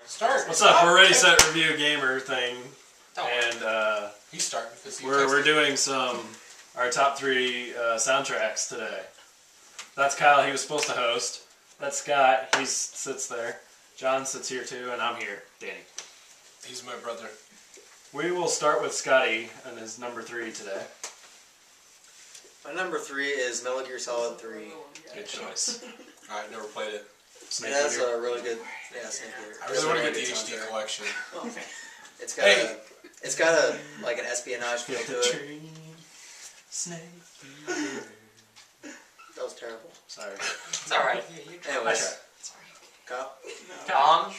Start. What's up? We're Ready Set Review Gamer thing, and he's starting. We're doing our top 3 soundtracks today. That's Kyle. He was supposed to host. That's Scott. He sits there. John sits here too, and I'm here. Danny. He's my brother. We will start with Scotty and his number 3 today. My number 3 is Metal Gear Solid 3. Good choice. I never played it. That's a really good. Yeah, Snake Eater. I really want to get the HD collection. It's got a like an espionage feel to it. Snake. That was terrible. Sorry. It's alright. Anyways, Kyle. Wow.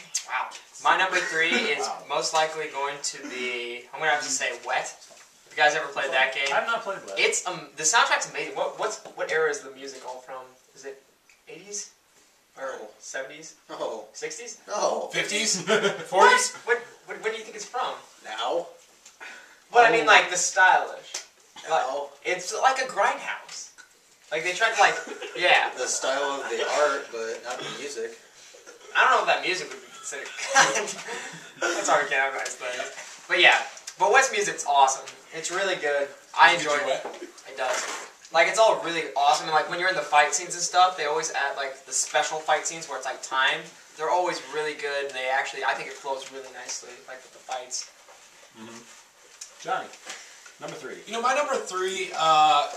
My number 3 is most likely going to be. I'm gonna have to say Wet. Have you guys ever played that game? I've not played Wet. It's the soundtrack's amazing. What era is the music all from? Is it 80s or 70s? No. 60s? No. 50s? 40s? What do you think it's from? Now. But I mean, like the stylish. Now. It's like a grindhouse. Like they tried to yeah. The style of the art, but not the music. I don't know if that music would be considered. That's hard to categorize things. But yeah. But Wet's music's awesome. It's really good. I enjoy it. It does. Like, it's all really awesome. And, like, when you're in the fight scenes and stuff, they always add, like, the special fight scenes where it's, like, timed. They're always really good. And they actually, I think it flows really nicely, like, with the fights. Mm-hmm. Johnny, number 3. You know, my number 3, I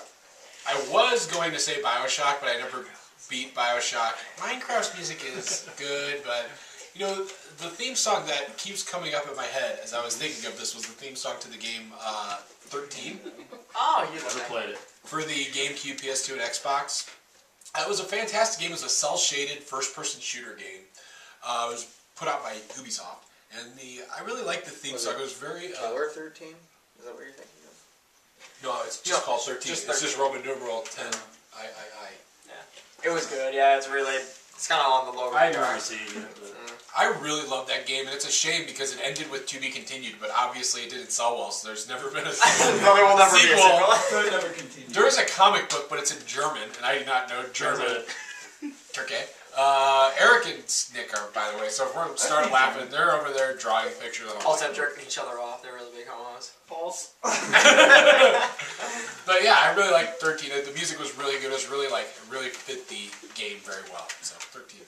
was going to say BioShock, but I never beat BioShock. Minecraft's music is good, but... You know, the theme song that keeps coming up in my head as I was thinking of this was the theme song to the game 13. Oh, you never played it. For the GameCube, PS2, and Xbox. It was a fantastic game. It was a cel-shaded first-person shooter game. It was put out by Ubisoft. And I really liked the theme song. It was very... Killer 13? Is that what you're thinking of? No, it's just called 13. It's just Roman numeral 10. Yeah. It was good, yeah. It's really... It's kind of on the lower I never seen it. I really love that game, and it's a shame because it ended with to be continued, but obviously it didn't sell well, so there's never been a sequel. There will never be a sequel. Never continued. There is a comic book, but it's in German, and I do not know German. Okay. Eric and Nick are, by the way, so if we're starting laughing, they're over there drawing pictures of them. Also jerking each other off. They're really big homos. False. But yeah, I really liked 13. The music was really good. It was really, it really fit the game very well. So, 13.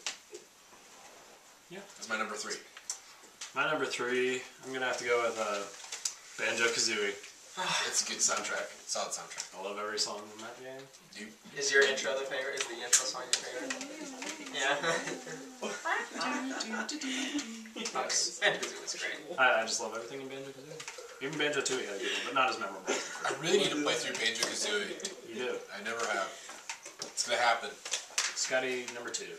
Yeah. That's my number 3. My number 3, I'm going to have to go with Banjo-Kazooie. It's a good soundtrack. Solid soundtrack. I love every song in that game. Is your intro the favorite? Is the intro song your favorite? Yeah. Banjo-Kazooie was great. I just love everything in Banjo-Kazooie. Even Banjo-Tooie had a good one, but not as memorable. I really need to play through Banjo-Kazooie. You do. I never have. It's going to happen. Scotty, number 2.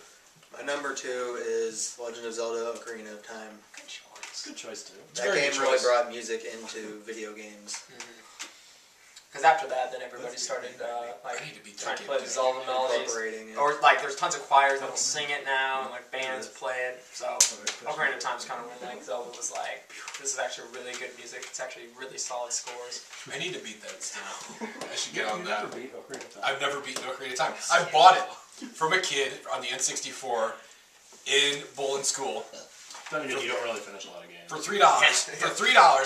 My number 2 is Legend of Zelda: Ocarina of Time. Good choice. Good choice, too. That game really brought music into video games. Because after that, then everybody started trying to play the Zelda melodies. Or there's tons of choirs that'll sing it now, and bands play it. So Ocarina of Time's kind of when Zelda was like, this is actually really good music. It's actually really solid scores. I need to beat that still. I should get on that. I've never beaten Ocarina of Time. I bought it from a kid on the N64 in Bowling School. Then again, you don't really finish a lot of games. For $3,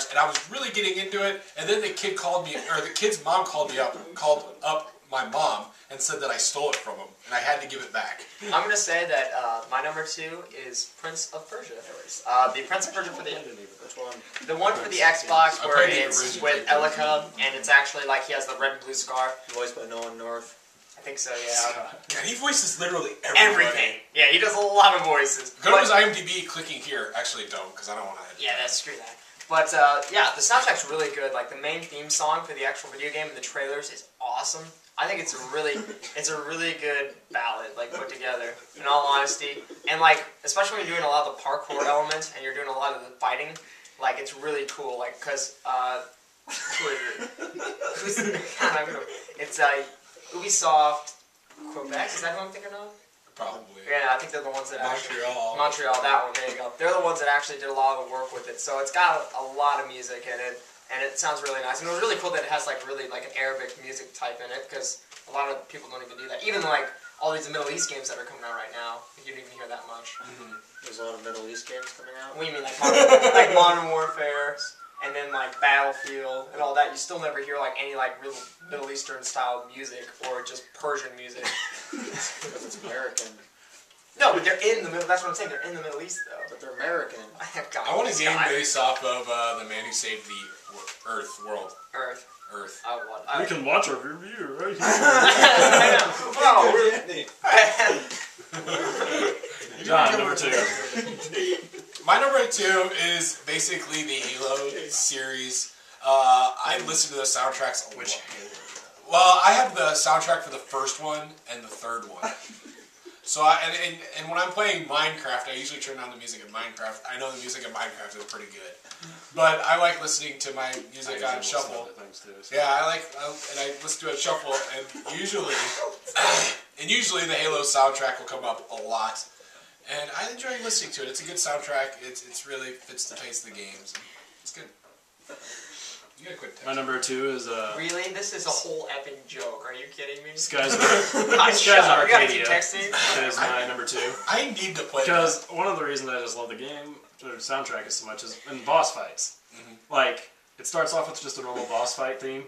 and I was really getting into it, and then the kid's mom called up my mom and said that I stole it from him, and I had to give it back. I'm gonna say that my number 2 is Prince of Persia. The Prince of Persia for the Which one? The one for the Xbox where it's with Elika, and it's actually he has the red and blue scarf. Voiced by Nolan North. I think so, yeah. God, he voices literally everything. Yeah, he does a lot of voices. Go to his IMDb, clicking here. Actually, don't, because I don't want to. Yeah, screw that. But yeah, the soundtrack's really good. The main theme song for the actual video game and the trailers is awesome. I think it's a really good ballad, put together. In all honesty, and especially when you're doing a lot of the parkour elements and you're doing a lot of the fighting, it's really cool. Because it's Ubisoft Quebec. Is that who I'm thinking of? Probably. Yeah, I think they're the ones that Montreal, that one, there you go. They're the ones that actually did a lot of the work with it. So it's got a lot of music in it. and it sounds really nice. And it was really cool that it has like really like an Arabic music type in it, because a lot of people don't even do that. Even like all these Middle East games that are coming out right now, you don't even hear that much. There's a lot of Middle East games coming out. What do you mean, like Modern Warfare, and then like Battlefield and all that? You still never hear like any like real Middle Eastern style music or just Persian music. Because it's American. No, but they're in the middle. That's what I'm saying. They're in the Middle East, though. But they're American. I want a game based off of the man who saved the Earth world. Earth. I would want. We can watch our review right here. I know. Well, John, number 2. My number 2 is basically the Halo series. I listen to the soundtracks a lot. Well, I have the soundtrack for the first one and the third one. So and when I'm playing Minecraft, I usually turn on the music in Minecraft. I know the music in Minecraft is pretty good, but I like listening to my music on shuffle. Yeah, and I listen to it shuffle, and usually the Halo soundtrack will come up a lot, and I enjoy listening to it. It's a good soundtrack. It's really fits the pace of the games. It's good. You gotta quit texting. My number 2 is Really? This is a whole epic joke. Are you kidding me? Skies of You gotta keep Arcadia. texting. Is my number 2. I need to play Because one of the reasons I just love the game, or soundtrack is so much, is in boss fights. Like, it starts off with just a normal boss fight theme.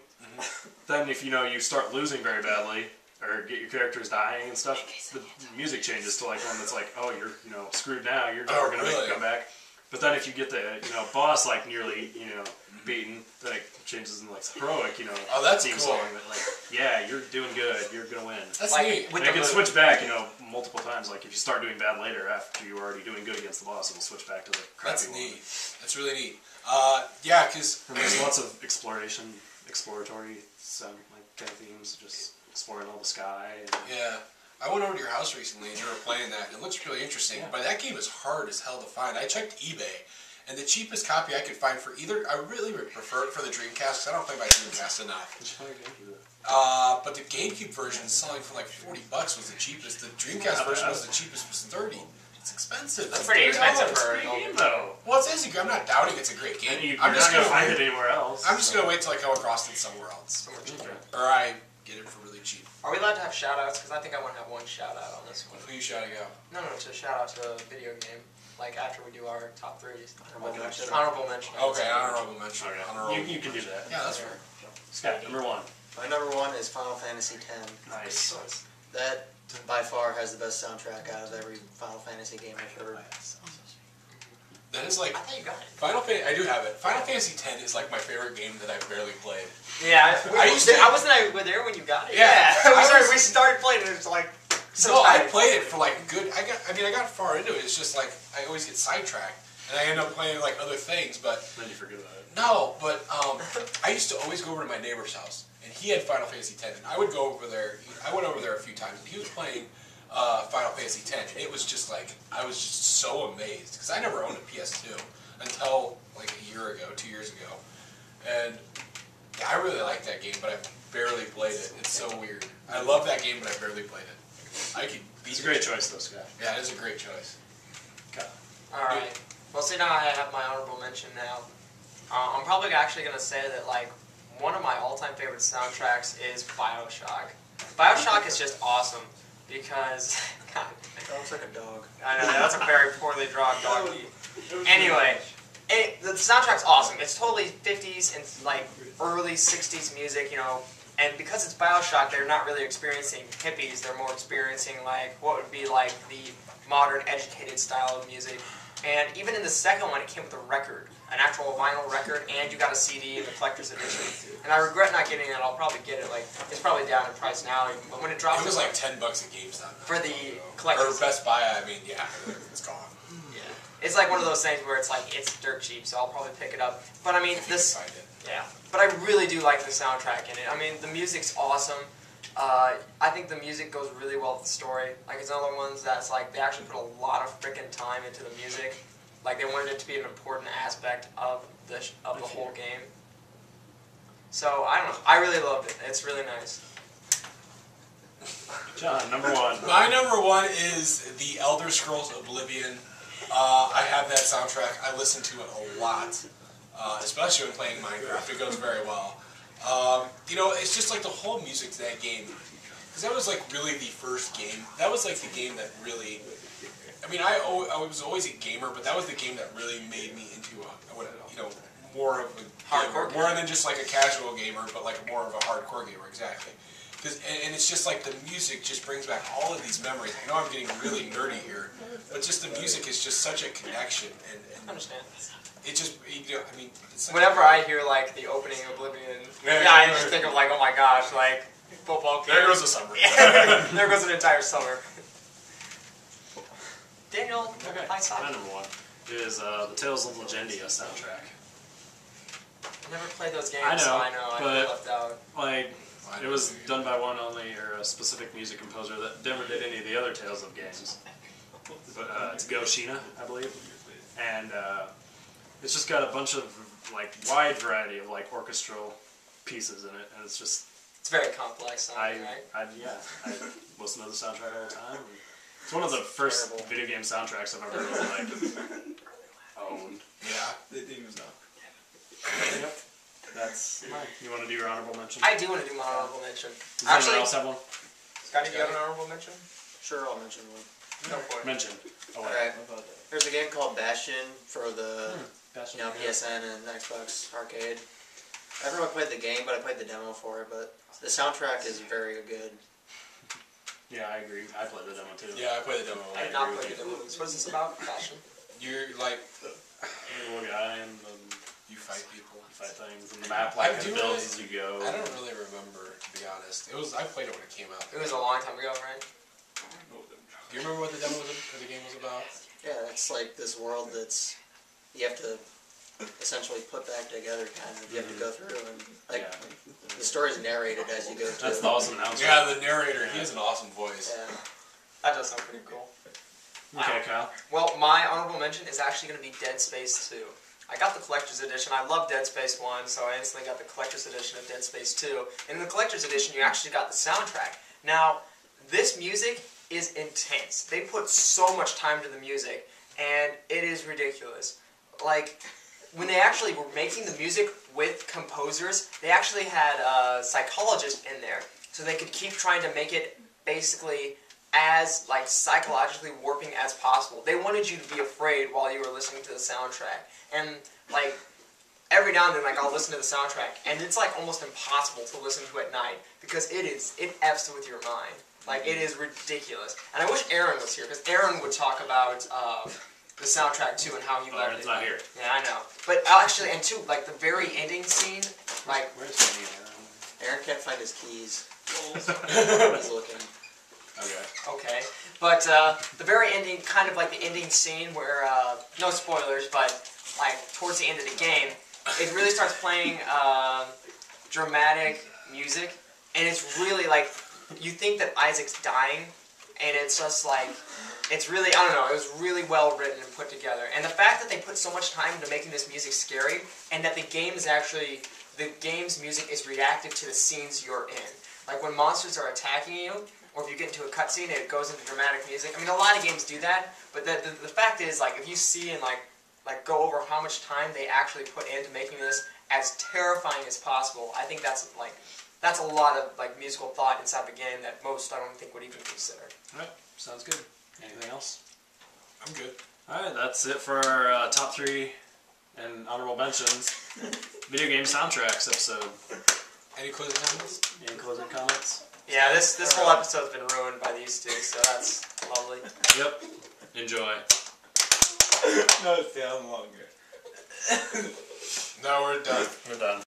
Then if you start losing very badly, or get your characters dying and stuff, the music changes to like one that's like, oh, you're screwed now, you're never gonna make a comeback. But then if you get the boss like nearly beaten, then it changes in like heroic Oh, that's theme cool. song that like, yeah, you're doing good, you're gonna win. That's like, neat. And it can switch back multiple times. Like if you start doing bad later after you were already doing good against the boss, it'll switch back to the crappy That's one. neat. That's really neat. Yeah, because There's lots of exploratory sound kind of themes, just exploring all the sky. yeah, I went over to your house recently and you were playing that. It looks really interesting, but that game is hard as hell to find. I checked eBay, and the cheapest copy I could find for either, I really would prefer it for the Dreamcast because I don't play my Dreamcast enough. But the GameCube version is selling for like $40 was the cheapest. The Dreamcast version was the cheapest, was $30. It's expensive. That's pretty expensive for a game, though. Well, it's easy. I'm not doubting it's a great game. I'm just gonna find it anywhere else. I'm just gonna wait till I come across it somewhere else, or I get it for really cheap. Are we allowed to have shout-outs? Because I think I want to have one shout-out on this one. Who you shouting out? No, to shout-out to a video game. Like after we do our top 3s. Honorable mention. Honorable mention. Okay, honorable mention. Okay. You can do that. Yeah, that's fair. Scott, number 1. My number 1 is Final Fantasy X. Nice. That, by far, has the best soundtrack out of every Final Fantasy game I've heard. That is like I thought you got it. Final Fantasy. I do have it. Final Fantasy X is like my favorite game that I've barely played. Yeah, I used to. I wasn't there when you got it. Yeah, we started playing it. It was like so. No, I played it for like good. I got far into it. It's just like I always get sidetracked, and I end up playing like other things. But Then you forget about it. no, but I used to always go over to my neighbor's house, and he had Final Fantasy X, and I would go over there. I went over there a few times, and he was playing Final Fantasy X. And it was just like I was just so amazed because I never owned a PS2 until like a year ago, 2 years ago, and yeah, I really like that game, but I've barely played it. It's so weird. I love that game, but I barely played it. I could beat It's a great choice, though, Scott. Yeah, it is a great choice. Alright. Well, see, now I have my honorable mention now. I'm probably actually going to say that, like, one of my all-time favorite soundtracks is Bioshock. Bioshock is just awesome because... God, That looks like a dog. I know, that's a very poorly drawn doggy. Anyway, the soundtrack's awesome. It's totally 50s and, like, early 60s music, and because it's Bioshock, they're not really experiencing hippies. They're more experiencing, like, what would be, like, the modern, educated style of music. And even in the second one, it came with a record, an actual vinyl record, and you got a CD in the collector's edition. And I regret not getting that. I'll probably get it. Like, it's probably down in price now, but when it drops... It was like $10 at GameStop. For the Or collector's... Best Buy, I mean, yeah, it's gone. Yeah. It's like one of those things where it's like, it's dirt cheap, so I'll probably pick it up. But I mean, If you this... can find it. Yeah. But I really do like the soundtrack in it. I mean, the music's awesome. I think the music goes really well with the story. Like, it's another one that's like, they actually put a lot of freaking time into the music. Like, they wanted it to be an important aspect of the whole game. So, I don't know. I really loved it. It's really nice. John, number 1. My number 1 is The Elder Scrolls Oblivion. I have that soundtrack. I listen to it a lot. especially when playing Minecraft. It goes very well. You know, it's just like the whole music to that game. Because that was like really the first game. That was like the game that really... I mean, I was always a gamer, but that was the game that really made me into more of a hardcore gamer. More than just like a casual gamer, but like more of a hardcore gamer, exactly. And it's just like the music just brings back all of these memories. I know I'm getting really nerdy here, but just the music is just such a connection. And I understand. It just, I mean... It's like whenever I hear like the opening of Oblivion, I just think of like, oh my gosh, like football camp. There goes the summer. There goes an entire summer. Daniel, Okay, my number one is the Tales of Legendia soundtrack. I never played those games, I know, so I know I but left out. like it was done by one only, or a specific music composer that never did any of the other Tales of games. But it's Go Shina, I believe, and it's just got a bunch of like wide variety of like orchestral pieces in it, and it's just It's very complex, right? I listen to the soundtrack all the time. It's one of the first video game soundtracks I've ever like owned. Yeah. The theme is not. Yep. That's mine. You want to do your honorable mention? I do want to do my honorable mention. Does Actually, anyone else have one? Scotty, do you have an honorable mention? Sure, I'll mention one. Go for it. Mention. Oh, wait. Alright, there's a game called Bastion for the Bastion, PSN and Xbox Arcade. I haven't really played the game, but I played the demo for it, but the soundtrack is very good. Yeah, I agree. I played the demo too. Yeah, I played the demo. I did not play the demo. What is this about? Fashion? You're like... You're a little guy and You fight people. you fight things, and the map like do builds as you go. I don't really remember, to be honest. I played it when it came out. It was a long time ago, right? Do you remember what the demo was, or the game was about? Yeah, it's like this world that's you have to essentially put back together, kind of. You have to go through, and like the story's narrated as you go through. That's the awesome announcement. Yeah, the narrator. He has an awesome voice. Yeah. That does sound pretty cool. Okay, Kyle. Well, my honorable mention is actually going to be Dead Space 2. I got the Collector's Edition. I love Dead Space 1, so I instantly got the Collector's Edition of Dead Space 2. And in the Collector's Edition, you actually got the soundtrack. Now, this music is intense. They put so much time to the music, and it is ridiculous. Like, when they actually were making the music with composers, they actually had a psychologist in there, so they could keep trying to make it basically as like psychologically warping as possible. They wanted you to be afraid while you were listening to the soundtrack. And like every now and then, like I'll listen to the soundtrack, and it's like almost impossible to listen to at night because it F's with your mind. Like it is ridiculous. And I wish Aaron was here because Aaron would talk about the soundtrack too and how he loved Aaron's it. not here. Yeah, I know. But actually, and too, like the very ending scene, like Where's Aaron can't find his keys. He's looking. okay. But the very ending, kind of like the ending scene where, no spoilers, but like towards the end of the game, it really starts playing dramatic music, and it's really like, you think that Isaac's dying, and it's just like, it's really, I don't know, it was really well written and put together. And the fact that they put so much time into making this music scary, and that the game's music is reactive to the scenes you're in. Like when monsters are attacking you, or if you get into a cutscene, it goes into dramatic music. I mean, a lot of games do that, but the fact is, like, if you see and like go over how much time they actually put into making this as terrifying as possible, I think that's a lot of like musical thought inside the game that most I don't think would even consider. Alright, sounds good. Anything else? I'm good. Alright, that's it for our top 3 and honorable mentions video game soundtracks episode. Any closing comments? Any closing comments? Yeah, this whole episode's been ruined by these two, so that's lovely. Yep. Enjoy. No, it's down longer. No, we're done. We're done.